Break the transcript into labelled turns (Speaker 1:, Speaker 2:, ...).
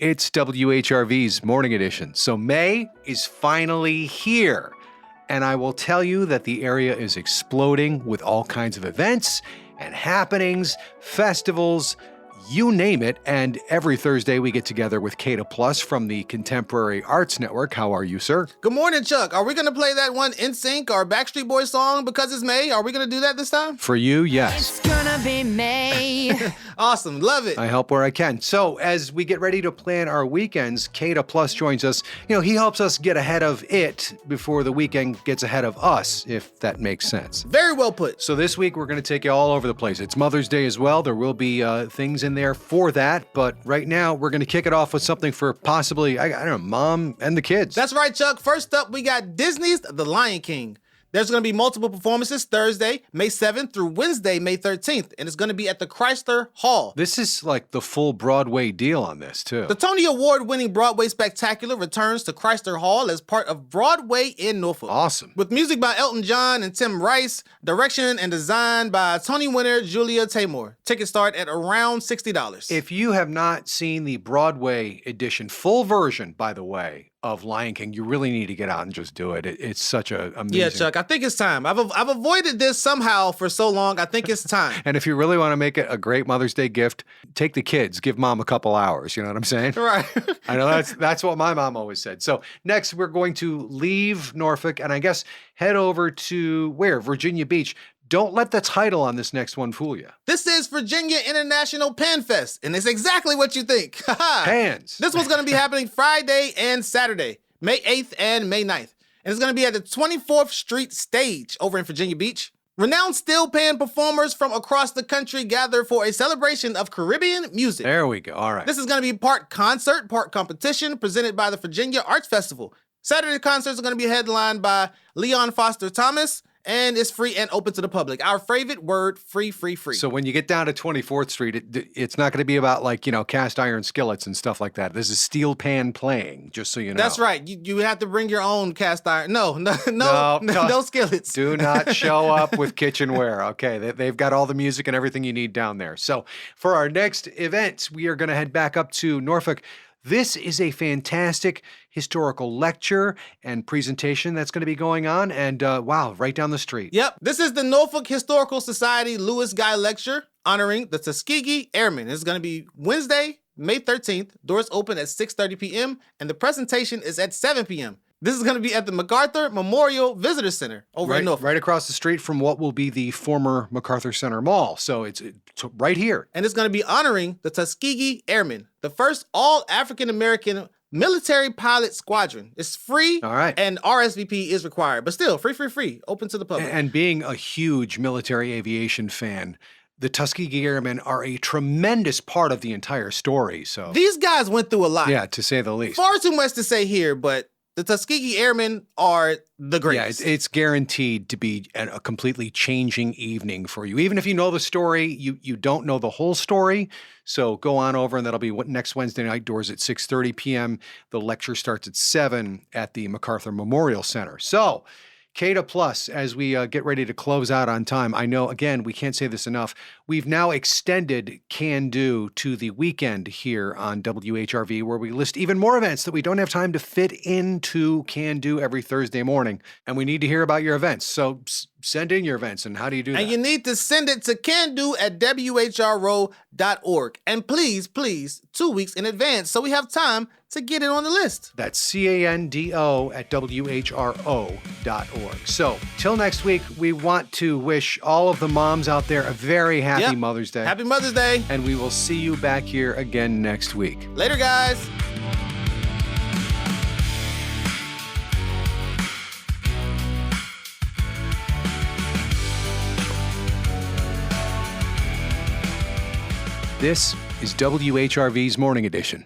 Speaker 1: It's WHRV's Morning Edition. So May is finally here. And I will tell you that the area is exploding with all kinds of events and happenings, festivals, you name it. And every Thursday we get together with CANDO Plus from the Contemporary Arts Network. How are you, sir?
Speaker 2: Good morning, Chuck. Are we going to play that one NSYNC or Backstreet Boys song because it's May? Are we going to do that this time?
Speaker 1: For you, yes.
Speaker 3: It's gonna be May.
Speaker 2: Awesome. Love it.
Speaker 1: I help where I can. So as we get ready to plan our weekends, CANDO Plus joins us. You know, he helps us get ahead of it before the weekend gets ahead of us, if that makes sense.
Speaker 2: Very well put.
Speaker 1: So this week we're going to take you all over the place. It's Mother's Day as well. There will be things in there for that. But right now we're going to kick it off with something for possibly, I don't know, mom and the kids.
Speaker 2: That's right, Chuck. First up, we got Disney's The Lion King. There's going to be multiple performances Thursday, May 7th through Wednesday, May 13th, and it's going to be at the Chrysler Hall.
Speaker 1: This is like the full Broadway deal on this, too.
Speaker 2: The Tony Award-winning Broadway spectacular returns to Chrysler Hall as part of Broadway in Norfolk.
Speaker 1: Awesome.
Speaker 2: With music by Elton John and Tim Rice, direction and design by Tony winner Julia Taymor. Tickets start at around $60.
Speaker 1: If you have not seen the Broadway edition, full version, by the way, of Lion King, you really need to get out and just do it. It's such a amazing.
Speaker 2: Yeah, Chuck, I think it's time. I've avoided this somehow for so long. I think it's time.
Speaker 1: And if you really want to make it a great Mother's Day gift, take the kids, give mom a couple hours. You know what I'm saying?
Speaker 2: Right.
Speaker 1: I know that's what my mom always said. So next we're going to leave Norfolk and I guess head over to where? Virginia Beach. Don't let the title on this next one fool you.
Speaker 2: This is Virginia International Pan Fest, and it's exactly what you think.
Speaker 1: Pans.
Speaker 2: This one's going to be happening Friday and Saturday, May 8th and May 9th. And it's going to be at the 24th Street Stage over in Virginia Beach. Renowned steel pan performers from across the country gather for a celebration of Caribbean music.
Speaker 1: There we go. All right.
Speaker 2: This is going to be part concert, part competition, presented by the Virginia Arts Festival. Saturday concerts are going to be headlined by Leon Foster Thomas, and it's free and open to the public. Our favorite word, free, free, free.
Speaker 1: So when you get down to 24th Street, it's not going to be about like, cast iron skillets and stuff like that. This is steel pan playing, just so you know.
Speaker 2: That's right. You have to bring your own cast iron. No skillets.
Speaker 1: Do not show up with kitchenware. Okay, they've got all the music and everything you need down there. So for our next event, we are going to head back up to Norfolk. This is a fantastic historical lecture and presentation that's going to be going on. And wow, right down the street.
Speaker 2: Yep. This is the Norfolk Historical Society Lewis Guy Lecture honoring the Tuskegee Airmen. It's going to be Wednesday, May 13th. Doors open at 6:30 p.m. and the presentation is at 7 p.m. This is going to be at the MacArthur Memorial Visitor Center over in Norfolk.
Speaker 1: Right across the street from what will be the former MacArthur Center Mall. So it's right here.
Speaker 2: And it's going to be honoring the Tuskegee Airmen, the first all-African-American military pilot squadron. It's free.
Speaker 1: All right.
Speaker 2: And RSVP is required. But still, free, open to the public.
Speaker 1: And being a huge military aviation fan, the Tuskegee Airmen are a tremendous part of the entire story. So
Speaker 2: these guys went through a lot.
Speaker 1: Yeah, to say the least.
Speaker 2: Far too much to say here, but the Tuskegee Airmen are the greatest.
Speaker 1: Yeah, it's guaranteed to be a completely changing evening for you. Even if you know the story, you don't know the whole story. So go on over, and that'll be next Wednesday night, doors at 6:30 p.m. The lecture starts at 7 at the MacArthur Memorial Center. So CANDO Plus, as we get ready to close out on time, I know, again, we can't say this enough, we've now extended Can Do to the weekend here on WHRV, where we list even more events that we don't have time to fit into Can Do every Thursday morning. And we need to hear about your events. So send in your events. And how do you do that?
Speaker 2: And you need to send it to cando@whro.org. And please, 2 weeks in advance so we have time to get it on the list.
Speaker 1: That's CANDO@WHRO.org. So till next week, we want to wish all of the moms out there a very happy Mother's Day.
Speaker 2: Happy Mother's Day.
Speaker 1: And we will see you back here again next week.
Speaker 2: Later, guys.
Speaker 1: This is WHRV's Morning Edition.